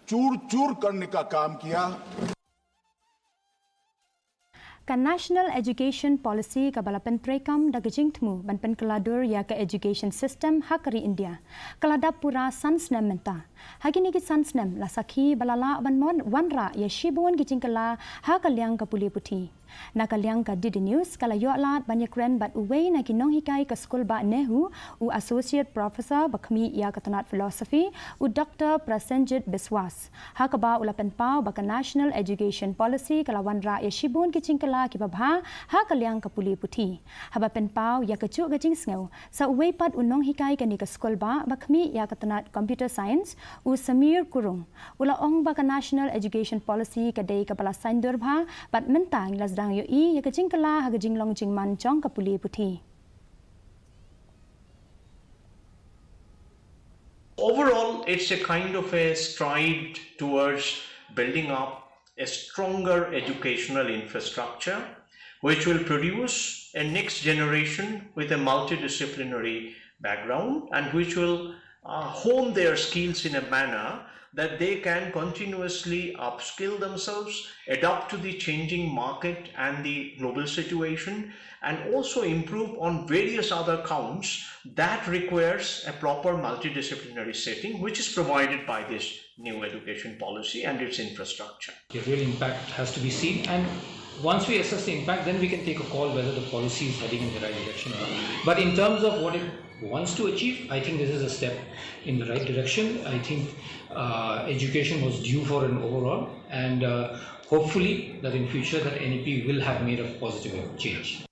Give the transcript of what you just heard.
चूर चूर करने का काम किया। Ka National Education Policy ka balapan trekam da gejingtmu ban penkeladur ya ke education system hakari India. Kelada pura sansnem menta. Hagini ki sansnem la sakhi balala ban Wanrah ya shibun Jingkylla ha kalyang ka Pule Puthi. Na kalyang ka Didi News kala yolat banyak kren bat uwei na kinong hikai ka skul ba nehu u associate professor bakmi ya katanat philosophy u Dr. Prasenjit Biswas. Ha ka ba ulapan pau ba ka National Education Policy kala Wanrah ya shibun Jingkylla ki babha ha kalyang ka Pule Puthi. Haba pen pau ya kacu gajing sngew sa uwei pat unong hikai ka ni ka skul ba bakmi ya katanat computer science u Samir Kurung. Ula ong ba ka National Education Policy ka day ka pala saindur bha bat mentang las dang yo I ya ka Jingkylla ha ka jinglong jingman chong ka Pule Puthi. Overall, it's a kind of a stride towards building up a stronger educational infrastructure which will produce a next generation with a multidisciplinary background and which will hone their skills in a manner that they can continuously upskill themselves, adapt to the changing market and the global situation, and also improve on various other counts that requires a proper multidisciplinary setting which is provided by this new education policy and its infrastructure. The real impact has to be seen, and once we assess the impact, then we can take a call whether the policy is heading in the right direction or not. But in terms of what it wants to achieve, I think this is a step in the right direction. I think education was due for an overhaul, and hopefully that in future that NEP will have made a positive change.